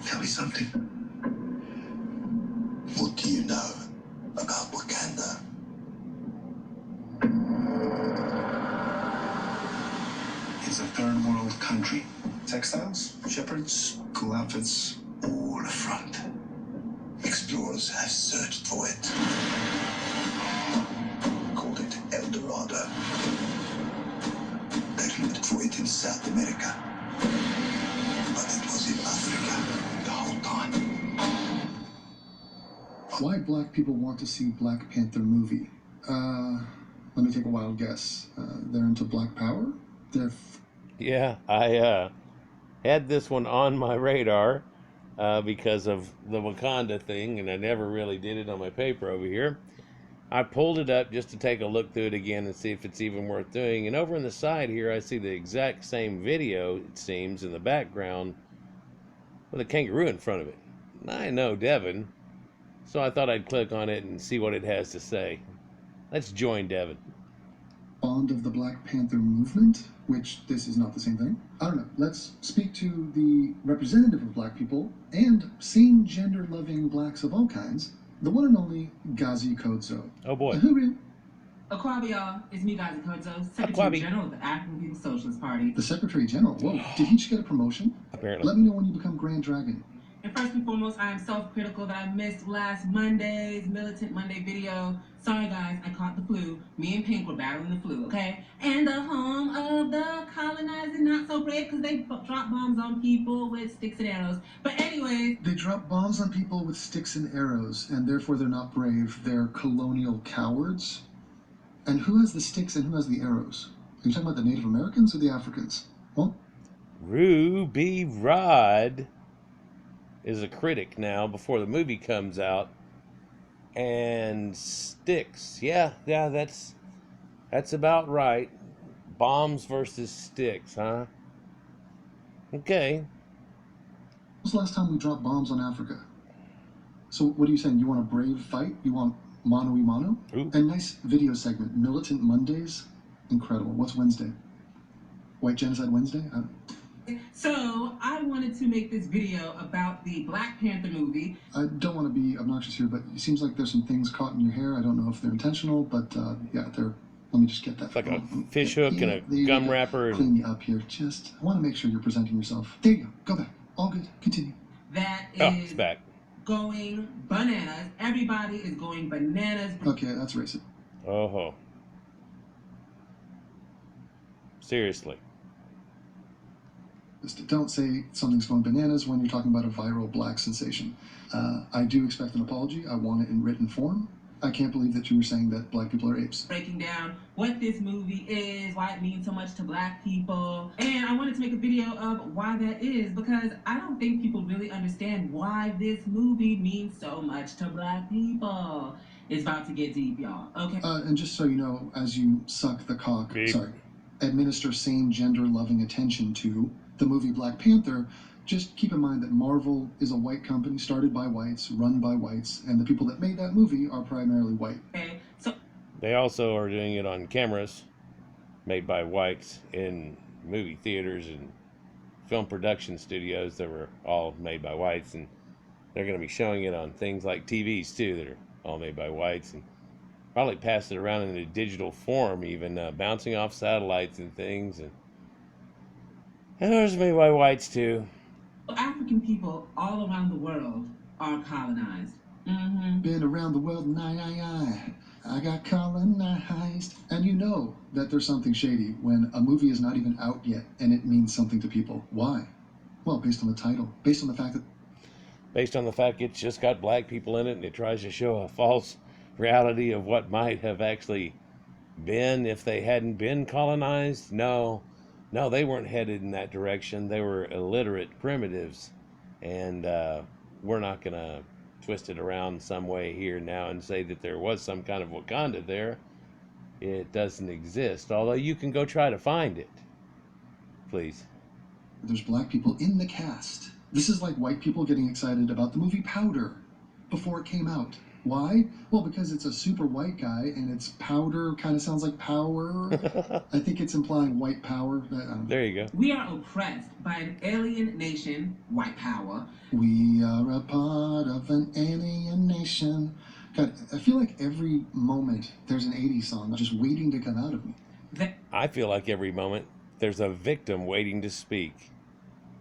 Tell me something. What do you know about Wakanda? It's a third world country. Textiles, shepherds, cool outfits, all afront. Explorers have searched for it. Called it El Dorado. They looked for it in South America. But it was in Africa the whole time. Why black people want to see Black Panther movie? Let me take a wild guess. They're into black power? Yeah, I had this one on my radar because of the Wakanda thing, and I never really did it on my paper over here. I pulled it up just to take a look through it again and see if it's even worth doing. And over on the side here, I see the exact same video, it seems, in the background with a kangaroo in front of it. And I know Devin, so I thought I'd click on it and see what it has to say. Let's join Devin. Fond of the Black Panther movement, which this is not the same thing. I don't know. Let's speak to the representative of black people and same gender-loving blacks of all kinds, the one and only Gazi Kodzo. Oh boy. Ahuhu. Aqwaye, y'all. It's me, Gazi Kodzo, Secretary General of the African People's Socialist Party. The Secretary General? Whoa. Did he just get a promotion? Apparently. Let me know when you become Grand Dragon. And first and foremost, I am self-critical that I missed last Monday's Militant Monday video. Sorry, guys, I caught the flu. Me and Pink were battling the flu, okay? And the home of the colonizing, not so brave, because they drop bombs on people with sticks and arrows. But anyways... They drop bombs on people with sticks and arrows, and therefore they're not brave. They're colonial cowards. And who has the sticks and who has the arrows? Are you talking about the Native Americans or the Africans? Well... Ruby Rod is a critic now before the movie comes out, and sticks, yeah, that's about right. Bombs versus sticks, huh? Okay. When was the last time we dropped bombs on Africa? So what are you saying? You want a brave fight? You want mano-y-mano? Ooh. And nice video segment, Militant Mondays, incredible. What's Wednesday? White Genocide Wednesday? So, I wanted to make this video about the Black Panther movie. I don't want to be obnoxious here, but it seems like there's some things caught in your hair. I don't know if they're intentional, but yeah, they're... Let me just get that. It's like a fish hook and a gum wrapper. Clean you up here. Just, I want to make sure you're presenting yourself. There you go. Go back. All good. Continue. That is it's back. Going bananas. Everybody is going bananas. Okay, that's racist. Oh. Seriously. Don't say something's going bananas when you're talking about a viral black sensation. I do expect an apology. I want it in written form. I can't believe that you were saying that black people are apes. Breaking down what this movie is, why it means so much to black people. And I wanted to make a video of why that is, because I don't think people really understand why this movie means so much to black people. It's about to get deep, y'all. Okay? And just so you know, as you suck the cock, Beep. Administer same gender-loving attention to the movie Black Panther, just keep in mind that Marvel is a white company started by whites, run by whites, and the people that made that movie are primarily white. Okay, so They also are doing it on cameras made by whites in movie theaters and film production studios that were all made by whites, and they're going to be showing it on things like TVs too that are all made by whites, and probably pass it around in a digital form, even bouncing off satellites and things. And those are made by whites too. African people all around the world are colonized. Mm-hmm. Been around the world, I got colonized. And you know that there's something shady when a movie is not even out yet and it means something to people. Why? Well, based on the title, based on the fact it's just got black people in it, and it tries to show a false reality of what might have actually been if they hadn't been colonized. No, they weren't headed in that direction. They were illiterate primitives, and we're not going to twist it around some way here now and say that there was some kind of Wakanda there. It doesn't exist, although you can go try to find it. Please. There's black people in the cast. This is like white people getting excited about the movie Powder before it came out. Why? Well, because it's a super white guy and it's powder kind of sounds like power. I think it's implying white power. I don't know. There you go. We are oppressed by an alien nation, white power. We are a part of an alien nation. God, I feel like every moment there's an 80s song just waiting to come out of me. I feel like every moment there's a victim waiting to speak.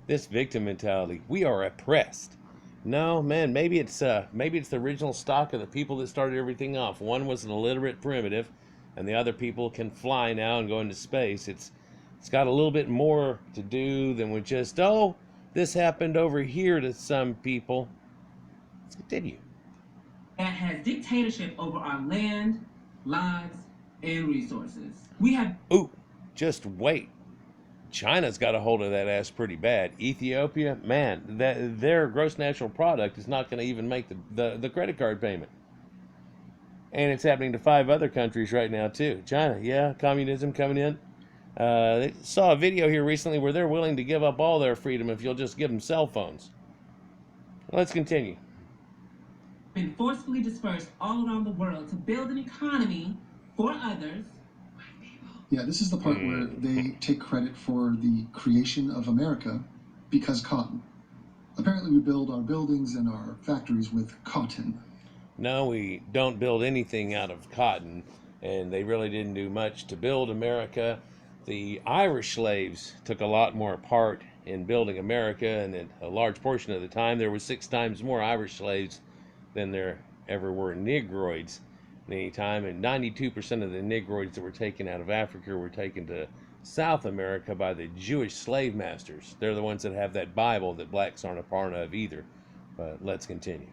This victim mentality. We are oppressed. No, man, maybe it's the original stock of the people that started everything off. One was an illiterate primitive, and the other people can fly now and go into space. It's got a little bit more to do than with just, oh, this happened over here to some people. Let's continue. That has dictatorship over our land, lives, and resources. We have. Ooh, just wait. China's got a hold of that ass pretty bad. Ethiopia, man, their gross national product is not going to even make the credit card payment. And it's happening to 5 other countries right now, too. China, yeah, communism coming in. They saw a video here recently where they're willing to give up all their freedom if you'll just give them cell phones. Let's continue. Been forcefully dispersed all around the world to build an economy for others. Yeah, this is the part where they take credit for the creation of America because cotton. Apparently we build our buildings and our factories with cotton. No, we don't build anything out of cotton, and they really didn't do much to build America. The Irish slaves took a lot more part in building America, and in a large portion of the time there were 6 times more Irish slaves than there ever were Negroids at any time, and 92% of the Negroids that were taken out of Africa were taken to South America by the Jewish slave masters. They're the ones that have that Bible that blacks aren't a part of either. But let's continue.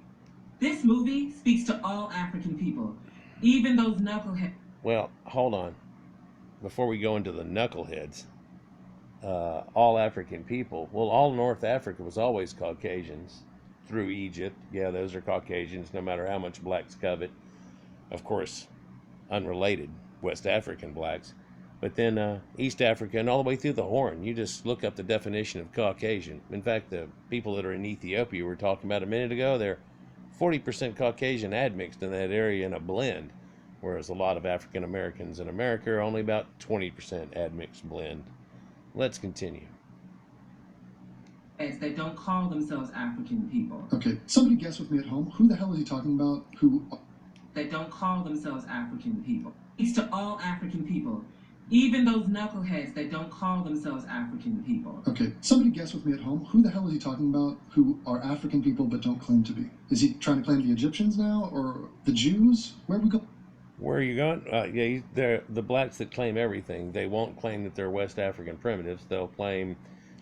This movie speaks to all African people, even those knuckleheads. Well, hold on. Before we go into the knuckleheads, all African people, well, all North Africa was always Caucasians through Egypt. Yeah, those are Caucasians, no matter how much blacks covet. Of course, unrelated West African blacks. But then East Africa and all the way through the Horn, you just look up the definition of Caucasian. In fact, the people that are in Ethiopia we were talking about a minute ago, they're 40% Caucasian admixed in that area in a blend, whereas a lot of African Americans in America are only about 20% admixed blend. Let's continue. That don't call themselves African people. Okay, somebody guess with me at home. Who the hell is he talking about? Who? That don't call themselves African people. It's to all African people, even those knuckleheads that don't call themselves African people. Okay, somebody guess with me at home. Who the hell is he talking about who are African people but don't claim to be? Is he trying to claim the Egyptians now or the Jews? Where are we going? Where are you going? Yeah, they're the blacks that claim everything. They won't claim that they're West African primitives. They'll claim,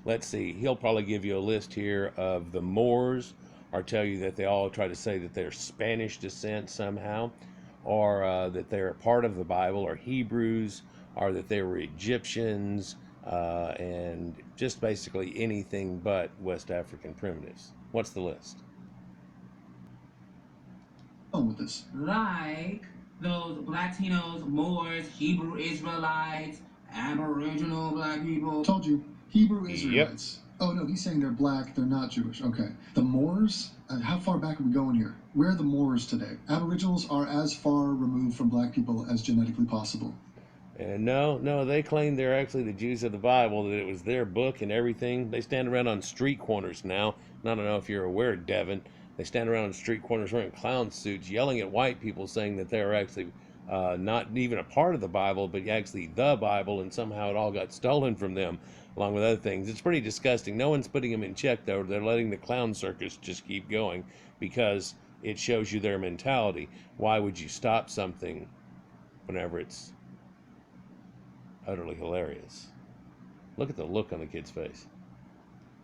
let's see, he'll probably give you a list here of the Moors, or tell you that they all try to say that they're Spanish descent somehow, or that they're a part of the Bible, or Hebrews, or that they were Egyptians, and just basically anything but West African primitives. What's the list? On with this. Like those Latinos, Moors, Hebrew Israelites, Aboriginal black people. Told you, Hebrew Israelites. Yep. Oh no, he's saying they're black, they're not Jewish. Okay. The Moors? How far back are we going here? Where are the Moors today? Aboriginals are as far removed from black people as genetically possible. No, they claim they're actually the Jews of the Bible, that it was their book and everything. They stand around on street corners now. I don't know if you're aware, Devin. They stand around on street corners wearing clown suits, yelling at white people, saying that they are actually not even a part of the Bible, but actually the Bible, and somehow it all got stolen from them, along with other things. It's pretty disgusting. No one's putting them in check, though. They're letting the clown circus just keep going because it shows you their mentality. Why would you stop something whenever it's utterly hilarious? Look at the look on the kid's face.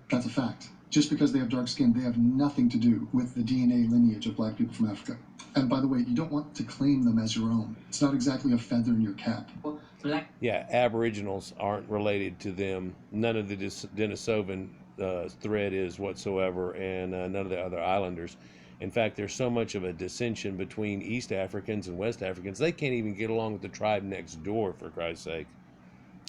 That's a fact. Just because they have dark skin, they have nothing to do with the DNA lineage of black people from Africa. And by the way, you don't want to claim them as your own. It's not exactly a feather in your cap. Yeah, Aboriginals aren't related to them. None of the Denisovan thread is whatsoever, and none of the other islanders. In fact, there's so much of a dissension between East Africans and West Africans, they can't even get along with the tribe next door, for Christ's sake.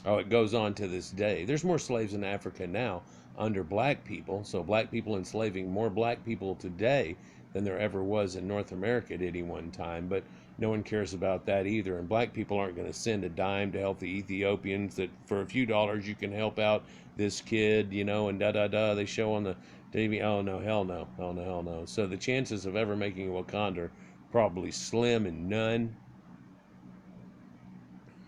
Oh, it goes on to this day. There's more slaves in Africa now under black people. So black people enslaving more black people today than there ever was in North America at any one time. But no one cares about that either. And black people aren't going to send a dime to help the Ethiopians that for a few dollars you can help out this kid, you know, and da-da-da. They show on the TV. Oh, no, hell no. Hell no, hell no. So the chances of ever making Wakanda are probably slim and none.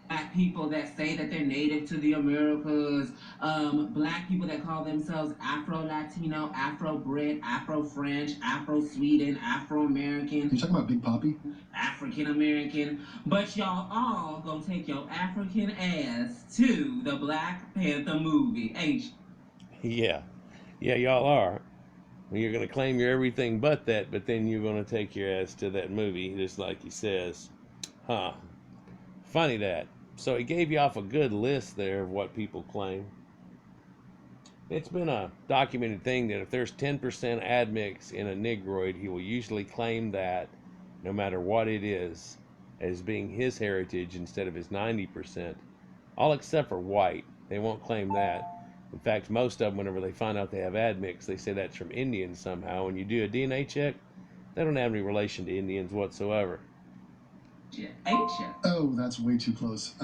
Black people that say that they're native to the Americas, black people that call themselves Afro-Latino, Afro-Brit, Afro-French, Afro-Sweden, Afro-American. You talking about Big Poppy? African-American, but y'all all gonna take your African ass to the Black Panther movie, ain't you? Yeah. Yeah, y'all are. You're going to claim you're everything but that, but then you're going to take your ass to that movie, just like he says. Huh. Funny that. So he gave you off a good list there of what people claim. It's been a documented thing that if there's 10% admix in a Negroid, he will usually claim that, no matter what it is, as being his heritage instead of his 90%. All except for white. They won't claim that. In fact, most of them, whenever they find out they have admix, they say that's from Indians somehow. When you do a DNA check, they don't have any relation to Indians whatsoever. Ain't you? Oh, that's way too close.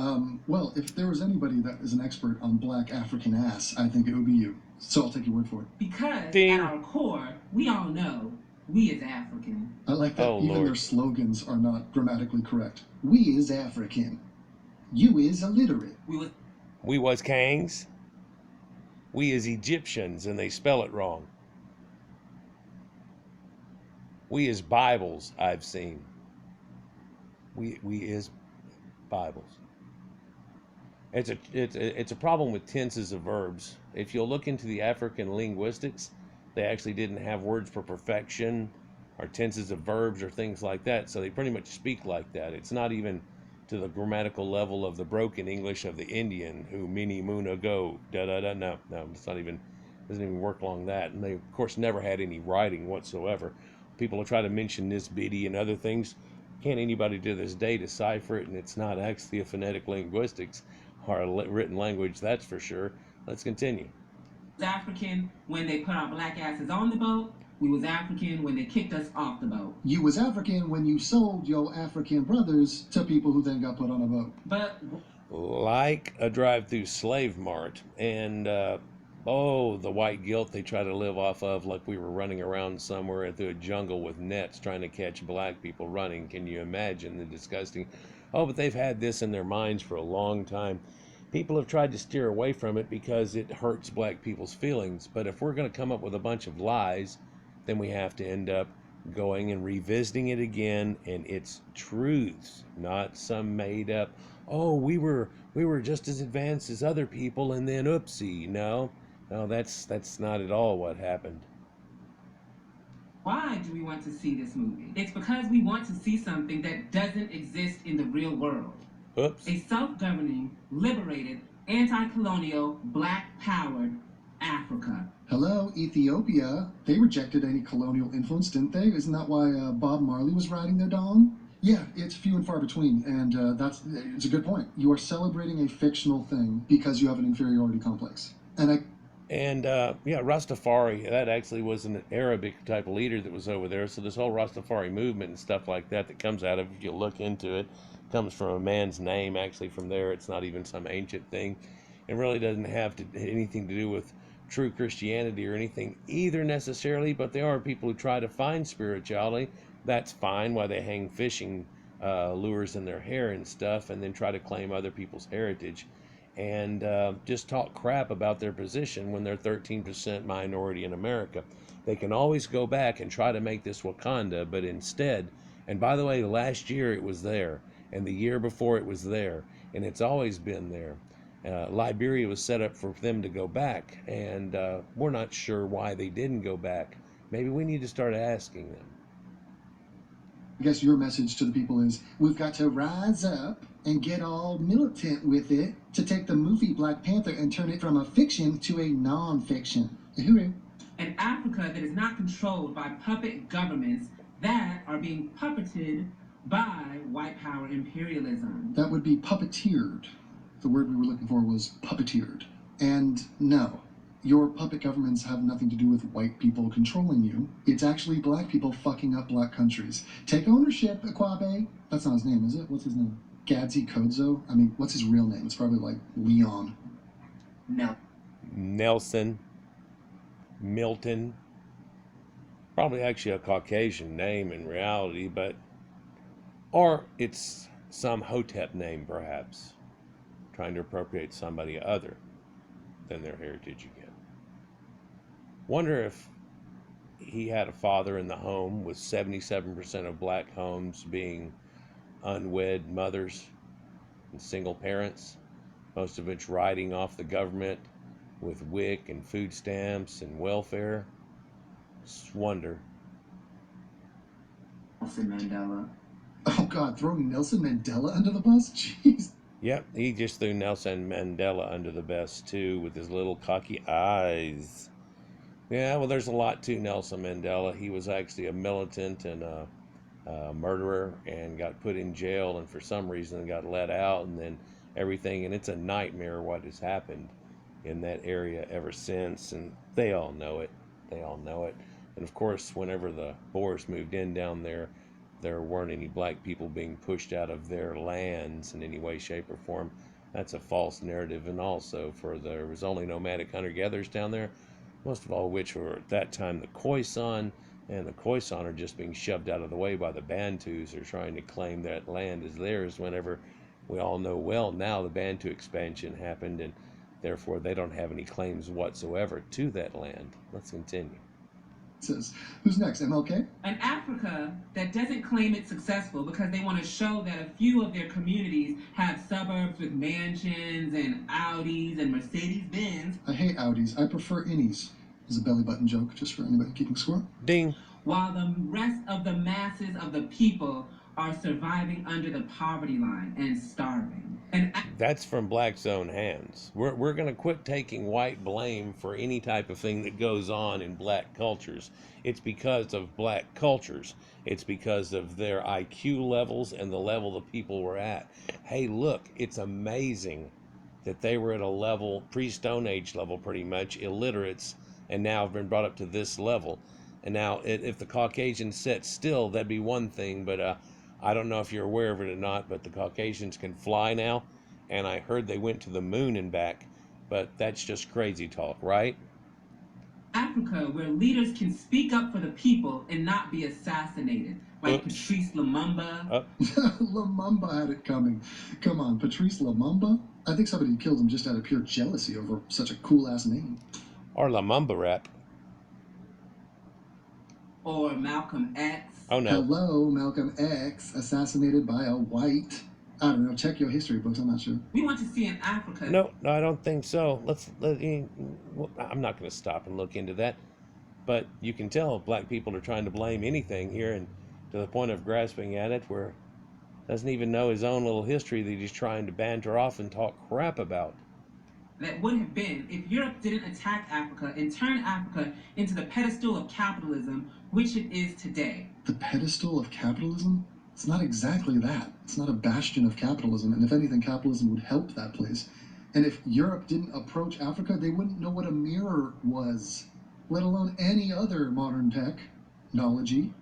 Well, if there was anybody that is an expert on black African ass, I think it would be you. So I'll take your word for it. Because Ding. at our core, we all know we is African. I like that Oh, even Lord. their slogans are not grammatically correct. We is African. You is illiterate. We was Kangs. We is Egyptians, and they spell it wrong. We is Bibles, I've seen. We is Bibles. It's a problem with tenses of verbs. If you'll look into the African linguistics, they actually didn't have words for perfection or tenses of verbs or things like that, so they pretty much speak like that. It's not even to the grammatical level of the broken English of the Indian, who mini moona go, da-da-da. No, it's not even, doesn't even work along that. And they, of course, never had any writing whatsoever. People will try to mention this biddy and other things. Can't anybody to this day decipher it, and it's not actually a phonetic linguistics or a written language, that's for sure. Let's continue. African when they put our black asses on the boat. We was African when they kicked us off the boat. You was African when you sold your African brothers to people who then got put on a boat. But Like a drive-through slave mart, and the white guilt they try to live off of, like we were running around somewhere through a jungle with nets trying to catch black people running. Can you imagine the disgusting? Oh, but they've had this in their minds for a long time. People have tried to steer away from it because it hurts black people's feelings. But if we're going to come up with a bunch of lies, then we have to end up going and revisiting it again, and it's truths, not some made up, oh, we were just as advanced as other people, and then oopsie. No, that's not at all what happened. why do we want to see this movie? It's because we want to see something that doesn't exist in the real world. Oops. A self-governing, liberated, anti-colonial, black-powered Africa. Hello, Ethiopia. They rejected any colonial influence, didn't they? Isn't that why Bob Marley was riding their dong? Yeah, it's few and far between, and it's a good point. You are celebrating a fictional thing because you have an inferiority complex. And Rastafari, that actually was an Arabic type of leader that was over there. So this whole Rastafari movement and stuff like that comes out of, if you look into it, comes from a man's name actually from there. It's not even some ancient thing. It really doesn't have anything to do with true Christianity or anything either necessarily, but there are people who try to find spirituality. That's fine, why they hang fishing lures in their hair and stuff, and then try to claim other people's heritage and just talk crap about their position when they're 13% minority in America. They can always go back and try to make this Wakanda, but instead, and by the way, last year it was there, and the year before it was there, and it's always been there. Liberia was set up for them to go back, and we're not sure why they didn't go back. Maybe we need to start asking them. I guess your message to the people is, we've got to rise up and get all militant with it to take the movie Black Panther and turn it from a fiction to a non-fiction. Hooray. An Africa that is not controlled by puppet governments that are being puppeted by white power imperialism. That would be puppeteered. The word we were looking for was puppeteered. And no, your puppet governments have nothing to do with white people controlling you. It's actually black people fucking up black countries. Take ownership, Aqwaye. That's not his name, is it? What's his name? Gadsy Kodzo? I mean, what's his real name? It's probably like Leon. No. Nelson, Milton. Probably actually a Caucasian name in reality, but... Or it's some Hotep name, perhaps. Trying to appropriate somebody other than their heritage again. Wonder if he had a father in the home, with 77% of black homes being unwed mothers and single parents, most of which riding off the government with WIC and food stamps and welfare. Just wonder. Nelson Mandela. Oh God, throwing Nelson Mandela under the bus? Jeez. Yep, he just threw Nelson Mandela under the bus too, with his little cocky eyes. Yeah, well, there's a lot to Nelson Mandela. He was actually a militant and a murderer, and got put in jail, and for some reason got let out, and then everything. And it's a nightmare what has happened in that area ever since, and they all know it. They all know it. And of course, whenever the Boers moved in down there, there weren't any black people being pushed out of their lands in any way, shape, or form. That's a false narrative. And also, there was only nomadic hunter-gatherers down there, most of all which were at that time the Khoisan, and the Khoisan are just being shoved out of the way by the Bantus who are trying to claim that land as theirs, whenever we all know well now the Bantu expansion happened, and therefore they don't have any claims whatsoever to that land. Let's continue. Says, who's next, MLK? An Africa that doesn't claim it's successful because they want to show that a few of their communities have suburbs with mansions and Audis and Mercedes-Benz. I hate Audis. I prefer innies. Is a belly button joke, just for anybody keeping score. Ding. While the rest of the masses of the people are surviving under the poverty line and starving. And that's from Black's own hands. We're going to quit taking white blame for any type of thing that goes on in black cultures. It's because of black cultures. It's because of their IQ levels and the level the people were at. Hey, look, it's amazing that they were at a level, pre-Stone Age level pretty much, illiterates, and now have been brought up to this level. And now, if the Caucasians sat still, that'd be one thing, but I don't know if you're aware of it or not, but the Caucasians can fly now, and I heard they went to the moon and back, but that's just crazy talk, right? Africa, where leaders can speak up for the people and not be assassinated, like Patrice Lumumba. Lumumba had it coming. Come on, Patrice Lumumba? I think somebody killed him just out of pure jealousy over such a cool-ass name. Or Lumumba rap. Or Malcolm X. Oh no. Hello, Malcolm X, assassinated by a white. I don't know, check your history books, I'm not sure. We want to see in Africa. No, I don't think so. I'm not going to stop and look into that. But you can tell black people are trying to blame anything here, and to the point of grasping at it, where doesn't even know his own little history that he's trying to banter off and talk crap about. That would have been if Europe didn't attack Africa and turn Africa into the pedestal of capitalism, which it is today. The pedestal of capitalism? It's not exactly that. It's not a bastion of capitalism, and if anything, capitalism would help that place. And if Europe didn't approach Africa, they wouldn't know what a mirror was, let alone any other modern technology.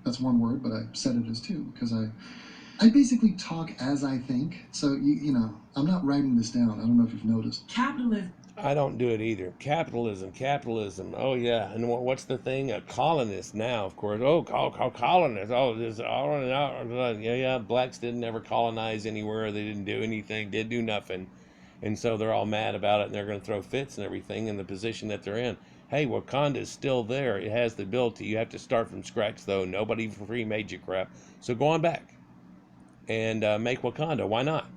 That's one word, but I said it as two, because I basically talk as I think, so, you know, I'm not writing this down. I don't know if you've noticed. Capitalism. I don't do it either. Capitalism. Oh, yeah. And what's the thing? A colonist now, of course. Oh, colonist. Oh, this. Yeah. Blacks didn't ever colonize anywhere. They didn't do anything. Did do nothing. And so they're all mad about it, and they're going to throw fits and everything in the position that they're in. Hey, Wakanda is still there. It has the ability. You have to start from scratch, though. Nobody free made you crap. So go on back and make Wakanda. Why not?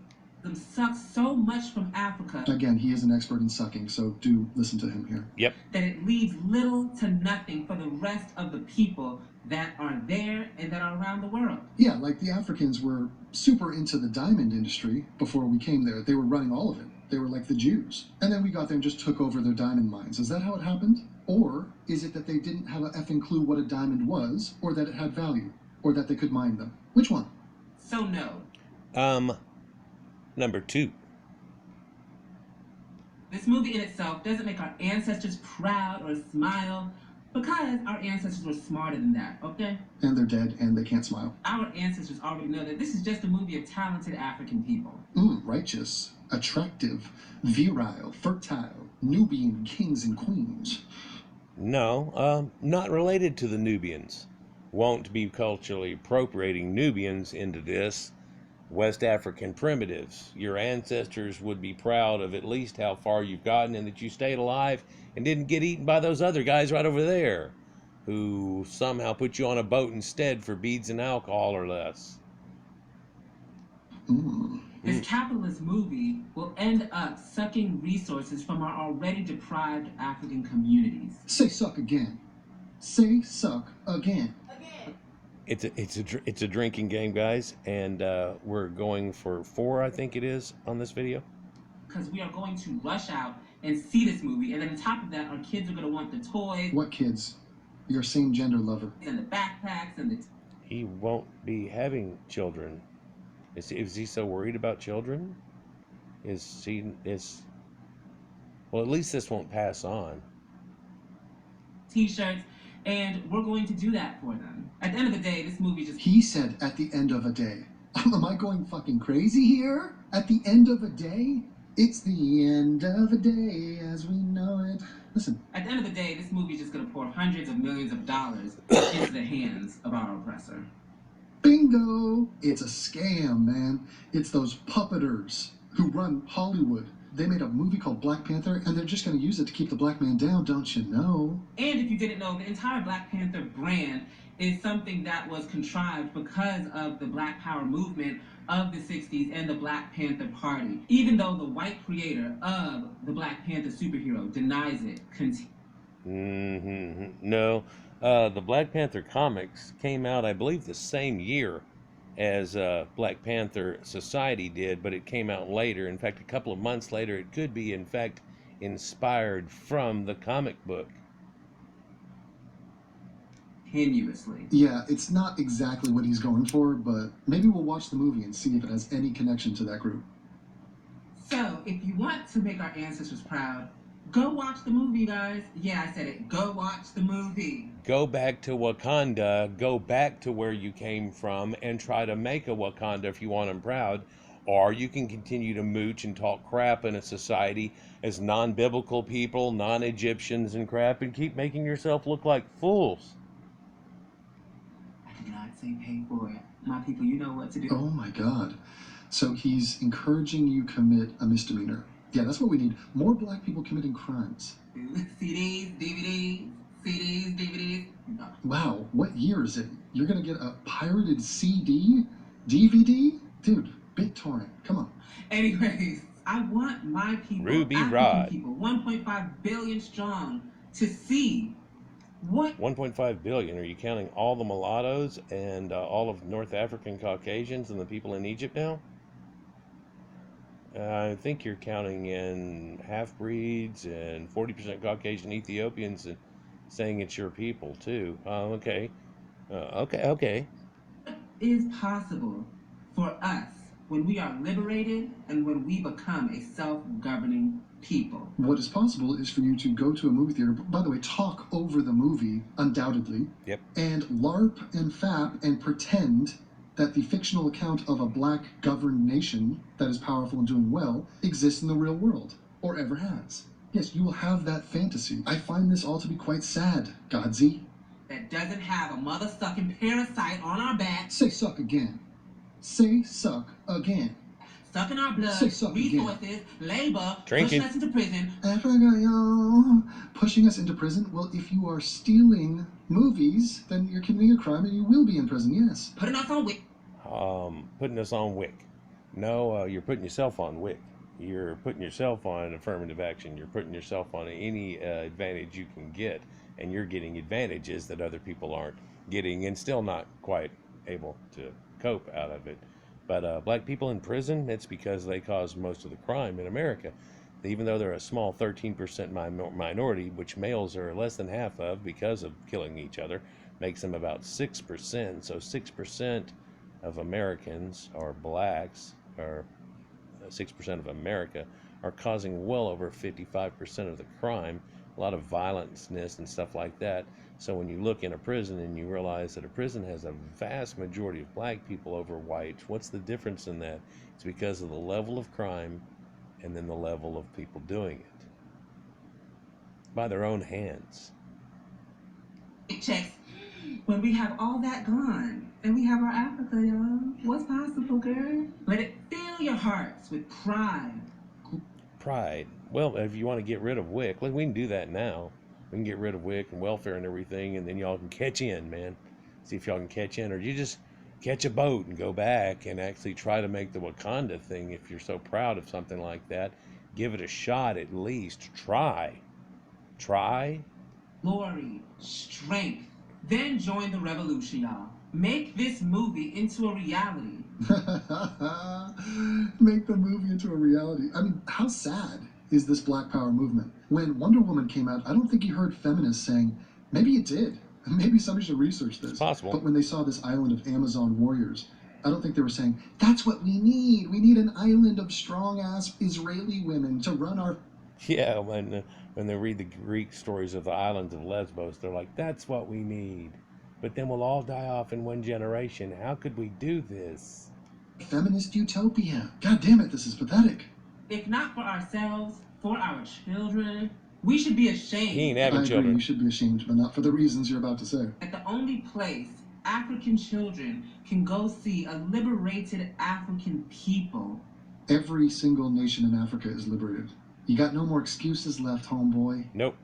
Sucks so much from Africa. Again, he is an expert in sucking, so do listen to him here. Yep. That it leaves little to nothing for the rest of the people that are there and that are around the world. Yeah, like the Africans were super into the diamond industry before we came there. They were running all of it. They were like the Jews. And then we got there and just took over their diamond mines. Is that how it happened? Or is it that they didn't have a effing clue what a diamond was, or that it had value, or that they could mine them? Which one? So no. Number two. This movie in itself doesn't make our ancestors proud or smile because our ancestors were smarter than that, okay? And they're dead and they can't smile. Our ancestors already know that this is just a movie of talented African people. Righteous, attractive, virile, fertile, Nubian kings and queens. No, not related to the Nubians. Won't be culturally appropriating Nubians into this. West African primitives. Your ancestors would be proud of at least how far you've gotten and that you stayed alive and didn't get eaten by those other guys right over there who somehow put you on a boat instead for beads and alcohol or less. This capitalist movie will end up sucking resources from our already deprived African communities. Say suck again. Say suck again. It's a drinking game, guys, and we're going for 4, I think it is, on this video. Because we are going to rush out and see this movie, and then on top of that, our kids are going to want the toys. What kids? Your same gender lover. And the backpacks and the... He won't be having children. Is he so worried about children? Well, at least this won't pass on. T-shirts, and we're going to do that for them. At the end of the day, this movie just... He said at the end of a day. Am I going fucking crazy here? At the end of a day? It's the end of a day as we know it. Listen. At the end of the day, this movie is just going to pour hundreds of millions of dollars into the hands of our oppressor. Bingo! It's a scam, man. It's those puppeteers who run Hollywood. They made a movie called Black Panther, and they're just going to use it to keep the black man down, don't you know? And if you didn't know, the entire Black Panther brand is something that was contrived because of the Black Power movement of the 60s and the Black Panther Party. Even though the white creator of the Black Panther superhero denies it. No. The Black Panther comics came out, I believe, the same year as Black Panther Society did, but it came out later. In fact, a couple of months later. It could be, in fact, inspired from the comic book. Continuously. Yeah, it's not exactly what he's going for, but maybe we'll watch the movie and see if it has any connection to that group. So, if you want to make our ancestors proud, go watch the movie, guys. Yeah, I said it. Go watch the movie. Go back to Wakanda, go back to where you came from, and try to make a Wakanda if you want them proud. Or you can continue to mooch and talk crap in a society as non-biblical people, non-Egyptians and crap, and keep making yourself look like fools. I did not say pay for it. My people, you know what to do. Oh my God. So he's encouraging you commit a misdemeanor. Yeah, that's what we need. More black people committing crimes. CDs, DVDs. No. Wow, what year is it? You're gonna get a pirated CD? DVD? Dude, BitTorrent, come on. Anyways, I want my people, Ruby African Rod. people, 1.5 billion strong, to see what... 1.5 billion. Are you counting all the mulattoes and all of North African Caucasians and the people in Egypt now? I think you're counting in half-breeds and 40% Caucasian Ethiopians and saying it's your people, too. Okay. Okay. What is possible for us when we are liberated and when we become a self-governing people? What is possible is for you to go to a movie theater, by the way, talk over the movie, undoubtedly. Yep. And LARP and FAP and pretend that the fictional account of a black governed nation that is powerful and doing well exists in the real world, or ever has. Yes, you will have that fantasy. I find this all to be quite sad, Godsey. That doesn't have a mother-sucking parasite on our back. Say suck again. Say suck again. Sucking our blood, Say suck resources, again. labor, Drinking. pushing us into prison. Pushing us into prison? Well, if you are stealing movies, then you're committing a crime and you will be in prison, yes. Putting us on WIC. Putting us on WIC. No, you're putting yourself on WIC. You're putting yourself on affirmative action. You're putting yourself on any advantage you can get, and you're getting advantages that other people aren't getting and still not quite able to cope out of it. But black people in prison, it's because they cause most of the crime in America. Even though they're a small 13% minority, which males are less than half of because of killing each other, makes them about 6%. So 6% of Americans are blacks, or 6% of America are causing well over 55% of the crime, a lot of violenceness and stuff like that. So when you look in a prison and you realize that a prison has a vast majority of black people over whites, what's the difference in that? It's because of the level of crime and then the level of people doing it by their own hands. Checks when we have all that gone and we have our Africa, y'all. What's possible, girl? Let it fill your hearts with pride. Pride. Well, if you want to get rid of WIC, we can do that now. We can get rid of WIC and welfare and everything, and then y'all can catch in, man. See if y'all can catch in, or you just catch a boat and go back and actually try to make the Wakanda thing. If you're so proud of something like that, give it a shot at least. Try. Glory, strength. Then join the revolution, y'all. Make this movie into a reality. Make the movie into a reality. I mean, how sad is this Black Power movement? When Wonder Woman came out, I don't think you heard feminists saying, maybe it did. Maybe somebody should research this. It's possible. But when they saw this island of Amazon warriors, I don't think they were saying, that's what we need. We need an island of strong-ass Israeli women to run our... Yeah, when they read the Greek stories of the islands of Lesbos, they're like, that's what we need. But then we'll all die off in one generation. How could we do this? Feminist utopia. God damn it, this is pathetic. If not for ourselves, for our children, we should be ashamed. He ain't I having agree, children. you should be ashamed, but not for the reasons you're about to say. That the only place African children can go see a liberated African people. Every single nation in Africa is liberated. You got no more excuses left, homeboy. Nope.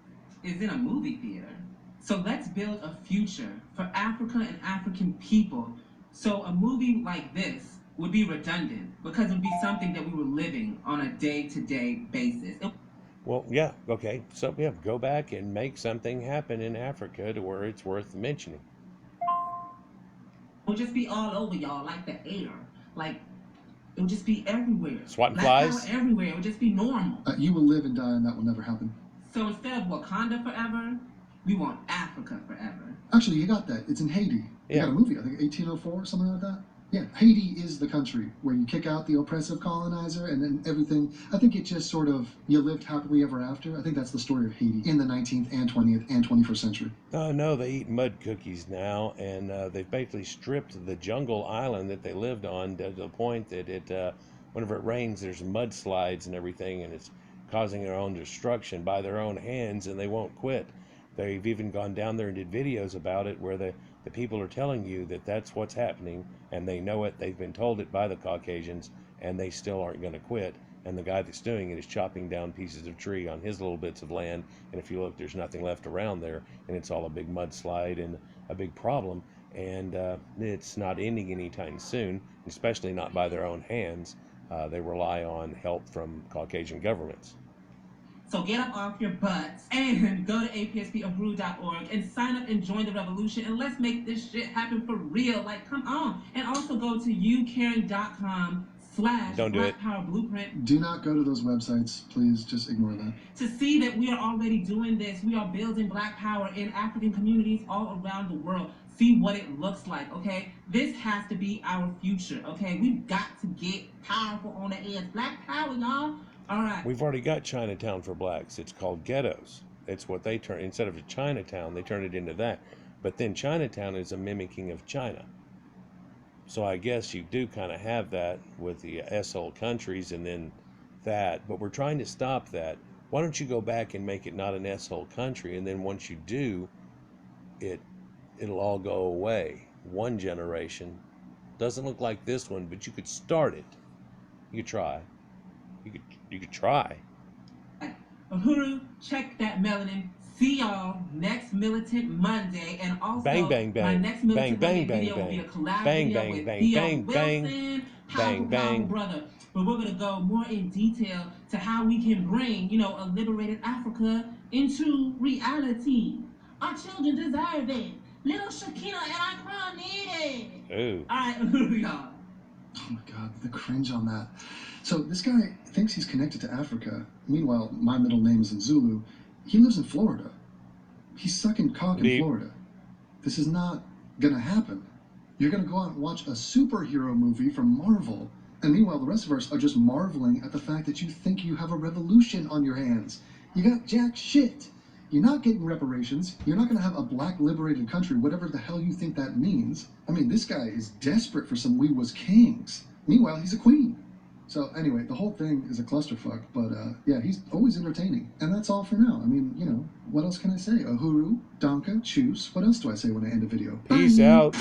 Is in a movie theater. So let's build a future for Africa and African people. So a movie like this would be redundant because it would be something that we were living on a day-to-day basis. Well, yeah, okay. So, yeah, go back and make something happen in Africa to where it's worth mentioning. It would just be all over, y'all, like the air. Like, it would just be everywhere. Swatting Black flies? power everywhere. It would just be normal. You will live and die, and that will never happen. So instead of Wakanda forever, we want Africa forever. Actually, you got that. It's in Haiti. You Yeah. got a movie, I think 1804, something like that. Yeah, Haiti is the country where you kick out the oppressive colonizer and then everything. I think it just sort of, you lived happily ever after. I think that's the story of Haiti in the 19th and 20th and 21st century. Oh, no, they eat mud cookies now, and they've basically stripped the jungle island that they lived on to the point that whenever it rains, there's mudslides and everything, and it's causing their own destruction by their own hands, and they won't quit. They've even gone down there and did videos about it where the people are telling you that that's what's happening, and they know it. They've been told it by the Caucasians, and they still aren't going to quit. And the guy that's doing it is chopping down pieces of tree on his little bits of land. And if you look, there's nothing left around there, and it's all a big mudslide and a big problem. And it's not ending anytime soon, especially not by their own hands. They rely on help from Caucasian governments. So get up off your butts and go to apspahuhu.org and sign up and join the revolution, and let's make this shit happen for real. Like, come on. And also go to youcaring.com/Black Power Blueprint. Do not go to those websites. Please just ignore that. To see that we are already doing this. We are building Black Power in African communities all around the world. See what it looks like, okay? This has to be our future, okay? We've got to get powerful on the edge. Black Power, y'all. All right. We've already got Chinatown for blacks. It's called ghettos. It's what they turn, instead of a Chinatown, they turn it into that. But then Chinatown is a mimicking of China. So I guess you do kind of have that with the S-hole countries and then that. But we're trying to stop that. Why don't you go back and make it not an S-hole country? And then once you do, it'll all go away. One generation. Doesn't look like this one, but you could start it. You could try. You could try. Ahuhu, check that melanin. See y'all next Militant Monday, and also Bang, bang, bang. my next Militant Bang, Monday bang, video bang, will be a collab bang, video bang, with bang, Theo bang, bang, Wilson, bang, bang. brother. But we're gonna go more in detail to how we can bring, a liberated Africa into reality. Our children deserve it. Little Shakina and Aqwaye need it. Ooh. All right, y'all. Oh my God, the cringe on that. So this guy thinks he's connected to Africa. Meanwhile, my middle name is in Zulu. He lives in Florida. He's sucking cock in Florida. This is not gonna happen. You're gonna go out and watch a superhero movie from Marvel, And meanwhile, the rest of us are just marveling at the fact that you think you have a revolution on your hands. You got jack shit. You're not getting reparations. You're not going to have a black liberated country, whatever the hell you think that means. I mean, this guy is desperate for some we was kings. Meanwhile, he's a queen. So anyway, the whole thing is a clusterfuck, but yeah, he's always entertaining. And that's all for now. I mean, you know, what else can I say? Ahuhu, Donka, choose. What else do I say when I end a video? Peace Bye. out.